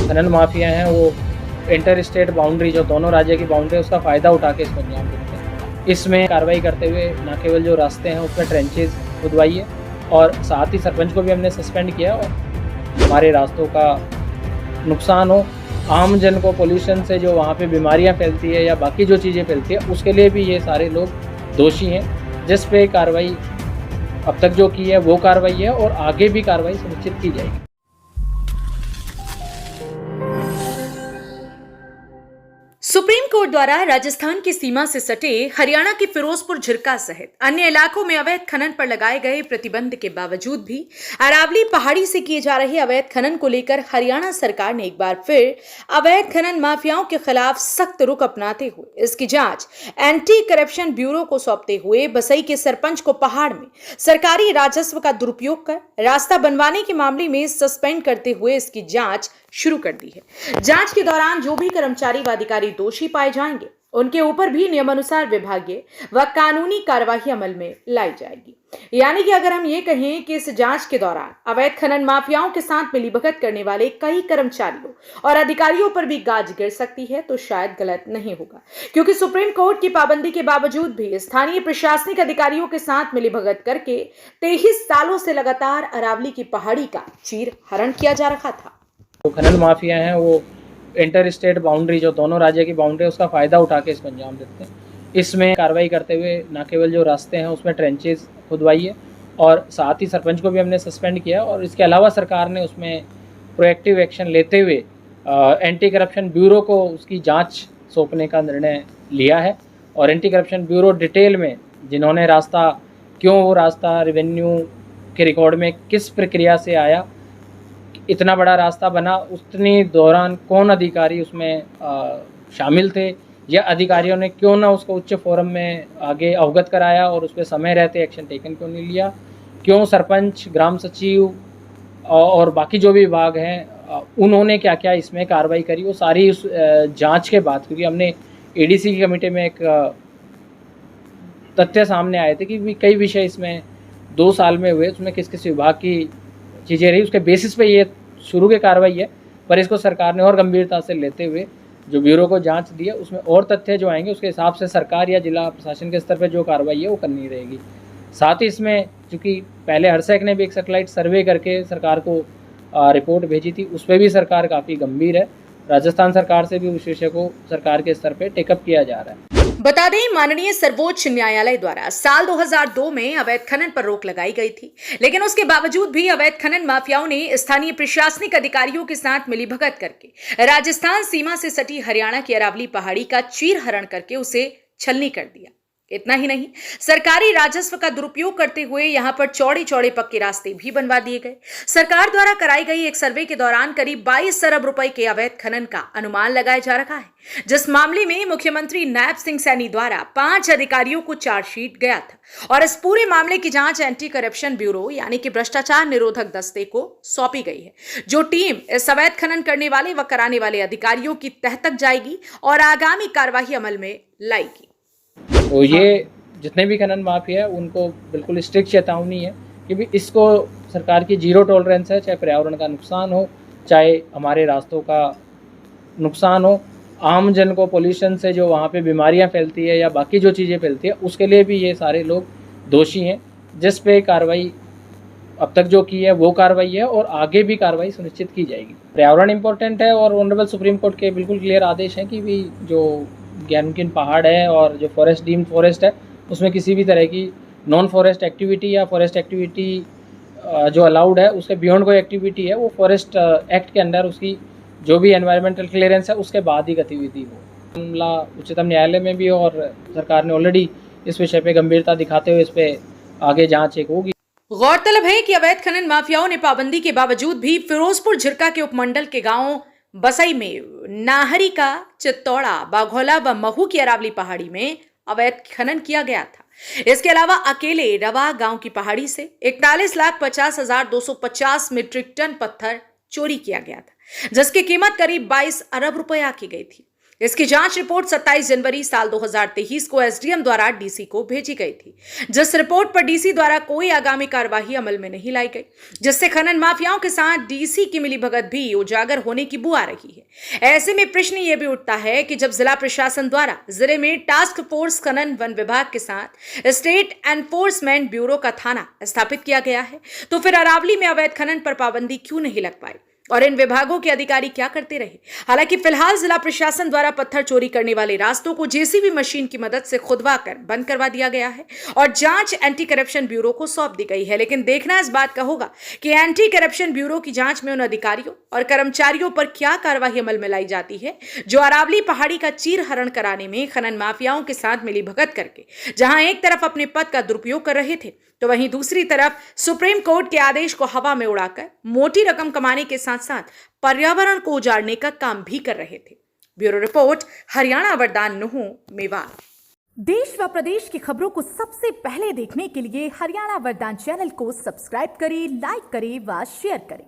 खनन माफिया हैं वो इंटर स्टेट बाउंड्री, जो दोनों राज्य की बाउंड्री है, उसका फ़ायदा उठा के इसको अंजाम देते हैं। इसमें कार्रवाई करते हुए न केवल जो रास्ते हैं उसमें ट्रेंचेज खुदवाई है और साथ ही सरपंच को भी हमने सस्पेंड किया और हमारे रास्तों का नुकसान हो, आम जन को पोल्यूशन से जो वहाँ पे बीमारियाँ फैलती है या बाकी जो चीज़ें फैलती है, उसके लिए भी ये सारे लोग दोषी हैं, जिस पे कार्रवाई अब तक जो की है वो कार्रवाई है और आगे भी कार्रवाई सुनिश्चित की जाएगी। सुप्रीम कोर्ट द्वारा राजस्थान की सीमा से सटे हरियाणा के फिरोजपुर झिरका सहित अन्य इलाकों में अवैध खनन पर लगाए गए प्रतिबंध के बावजूद भी अरावली पहाड़ी से किए जा रहे अवैध खनन को लेकर हरियाणा सरकार ने एक बार फिर अवैध खनन माफियाओं के खिलाफ सख्त रुख अपनाते हुए इसकी जांच एंटी करप्शन ब्यूरो को सौंपते हुए बसई के सरपंच को पहाड़ में सरकारी राजस्व का दुरुपयोग कर रास्ता बनवाने के मामले में सस्पेंड करते हुए इसकी जांच शुरू कर दी है। जांच के दौरान जो भी कर्मचारी व अधिकारी दोषी पाए जाएंगे उनके ऊपर भी नियमानुसार विभागीय व कानूनी कार्यवाही अमल में लाई जाएगी। यानी कि अगर हम ये कहें कि इस जांच के दौरान अवैध खनन माफियाओं के साथ मिलीभगत करने वाले कई कर्मचारियों और अधिकारियों पर भी गाज गिर सकती है तो शायद गलत नहीं होगा, क्योंकि सुप्रीम कोर्ट की पाबंदी के बावजूद भी स्थानीय प्रशासनिक अधिकारियों के साथ मिलीभगत करके 23 सालों से लगातार अरावली की पहाड़ी का चीर हरण किया जा रहा था। जो खनन माफिया हैं वो इंटर स्टेट बाउंड्री, जो दोनों राज्य की बाउंड्री है, उसका फ़ायदा उठा के इसको अंजाम देते हैं। इसमें कार्रवाई करते हुए न केवल जो रास्ते हैं उसमें ट्रेंचेज खुदवाई है और साथ ही सरपंच को भी हमने सस्पेंड किया और इसके अलावा सरकार ने उसमें प्रोएक्टिव एक्शन लेते हुए एंटी करप्शन ब्यूरो को उसकी जांच सौंपने का निर्णय लिया है। और एंटी करप्शन ब्यूरो डिटेल में जिन्होंने रास्ता, क्यों वो रास्ता रेवेन्यू के रिकॉर्ड में किस प्रक्रिया से आया, इतना बड़ा रास्ता बना, उतनी दौरान कौन अधिकारी उसमें शामिल थे या अधिकारियों ने क्यों ना उसको उच्च फोरम में आगे अवगत कराया और उस पर समय रहते एक्शन टेकन क्यों नहीं लिया, क्यों सरपंच, ग्राम सचिव और बाकी जो भी विभाग हैं उन्होंने क्या क्या इसमें कार्रवाई करी, वो सारी उस जांच के बाद, क्योंकि हमने एडीसी की कमेटी में एक तथ्य सामने आए थे कि कई विषय इसमें 2 साल में हुए, उसमें किस किस विभाग की चीज़ें रही, उसके बेसिस पे ये शुरू की कार्रवाई है। पर इसको सरकार ने और गंभीरता से लेते हुए जो ब्यूरो को जांच दी है उसमें और तथ्य जो आएंगे उसके हिसाब से सरकार या जिला प्रशासन के स्तर पर जो कार्रवाई है वो करनी रहेगी। साथ ही इसमें चूँकि पहले हरसैक ने भी एक सैटेलाइट सर्वे करके सरकार को रिपोर्ट भेजी थी, उस पर भी सरकार काफ़ी गंभीर है। राजस्थान सरकार से भी उस विषय को सरकार के स्तर पर टेकअप किया जा रहा है। बता दें, माननीय सर्वोच्च न्यायालय द्वारा साल 2002 में अवैध खनन पर रोक लगाई गई थी, लेकिन उसके बावजूद भी अवैध खनन माफियाओं ने स्थानीय प्रशासनिक अधिकारियों के साथ मिलीभगत करके राजस्थान सीमा से सटी हरियाणा की अरावली पहाड़ी का चीर हरण करके उसे छलनी कर दिया। इतना ही नहीं, सरकारी राजस्व का दुरुपयोग करते हुए यहां पर चौड़े चौड़े पक्के रास्ते भी बनवा दिए गए। सरकार द्वारा कराई गई एक सर्वे के दौरान करीब 22 अरब रुपए के अवैध खनन का अनुमान लगाया जा रहा है, जिस मामले में मुख्यमंत्री नायब सिंह सैनी द्वारा 5 अधिकारियों को चार्जशीट गया था और इस पूरे मामले की जांच एंटी करप्शन ब्यूरो यानी कि भ्रष्टाचार निरोधक दस्ते को सौंपी गई है, जो टीम इस अवैध खनन करने वाले व कराने वाले अधिकारियों की तह तक जाएगी और आगामी कार्यवाही अमल में लाएगी। तो ये जितने भी खनन माफिया है उनको बिल्कुल स्ट्रिक्ट चेतावनी है कि इसको सरकार की जीरो टॉलरेंस है, चाहे पर्यावरण का नुकसान हो, चाहे हमारे रास्तों का नुकसान हो, आम जन को पोल्यूशन से जो वहाँ पे बीमारियाँ फैलती है या बाकी जो चीज़ें फैलती है, उसके लिए भी ये सारे लोग दोषी हैं, जिस पे कार्रवाई अब तक जो की है वो कार्रवाई है और आगे भी कार्रवाई सुनिश्चित की जाएगी। पर्यावरण इम्पोर्टेंट है और ऑनरेबल सुप्रीम कोर्ट के बिल्कुल क्लियर आदेश हैं कि भी जो ज्ञानकिन पहाड़ है और जो फॉरेस्ट डीम्ड फॉरेस्ट है उसमें किसी भी तरह की नॉन फॉरेस्ट एक्टिविटी या फॉरेस्ट एक्टिविटी जो अलाउड है उसके बियॉन्ड कोई एक्टिविटी है वो फॉरेस्ट एक्ट के अंडर उसकी जो भी एनवायरमेंटल क्लियरेंस है उसके बाद ही गतिविधि हो। मामला उच्चतम न्यायालय में भी और सरकार ने ऑलरेडी इस विषय पे गंभीरता दिखाते हुए इस पे आगे जांच एक होगी। गौरतलब है कि अवैध खनन माफियाओं ने पाबंदी के बावजूद भी फिरोजपुर झिरका के उपमंडल के गांव बसई में नाहरी का, चित्तौड़ा, बाघोला व महू की अरावली पहाड़ी में अवैध खनन किया गया था। इसके अलावा अकेले रवा गांव की पहाड़ी से 41,50,250 मीट्रिक टन पत्थर चोरी किया गया था, जिसकी कीमत करीब 22 अरब रुपए आकी गई थी। इसकी जांच रिपोर्ट 27 जनवरी साल 2023 को एसडीएम द्वारा डीसी को भेजी गई थी, जिस रिपोर्ट पर डीसी द्वारा कोई आगामी कार्यवाही अमल में नहीं लाई गई, जिससे खनन माफियाओं के साथ डीसी की मिलीभगत भी उजागर होने की बुआ रही है। ऐसे में प्रश्न यह भी उठता है कि जब जिला प्रशासन द्वारा जिले में टास्क फोर्स खनन वन विभाग के साथ स्टेट एनफोर्समेंट ब्यूरो का थाना स्थापित किया गया है, तो फिर अरावली में अवैध खनन पर पाबंदी क्यों नहीं लग पाई और इन विभागों के अधिकारी क्या करते रहे। हालांकि फिलहाल जिला प्रशासन द्वारा पत्थर चोरी करने वाले रास्तों को जेसीबी मशीन की मदद से खुदवाकर बंद करवा दिया गया है और जांच एंटी करप्शन ब्यूरो को सौंप दी गई है। लेकिन देखना इस बात का होगा कि एंटी करप्शन ब्यूरो की जांच में उन अधिकारियों और कर्मचारियों पर क्या कार्रवाई अमल में लाई जाती है जो अरावली पहाड़ी का चीरहरण कराने में खनन माफियाओं के साथ मिलीभगत करके जहां एक तरफ अपने पद का दुरुपयोग कर रहे थे, तो वहीं दूसरी तरफ सुप्रीम कोर्ट के आदेश को हवा में उड़ाकर मोटी रकम कमाने के साथ साथ पर्यावरण को उजाड़ने का काम भी कर रहे थे। ब्यूरो रिपोर्ट, हरियाणा वरदान नुहू, मेवात। देश व प्रदेश की खबरों को सबसे पहले देखने के लिए हरियाणा वरदान चैनल को सब्सक्राइब करें, लाइक करें व शेयर करें।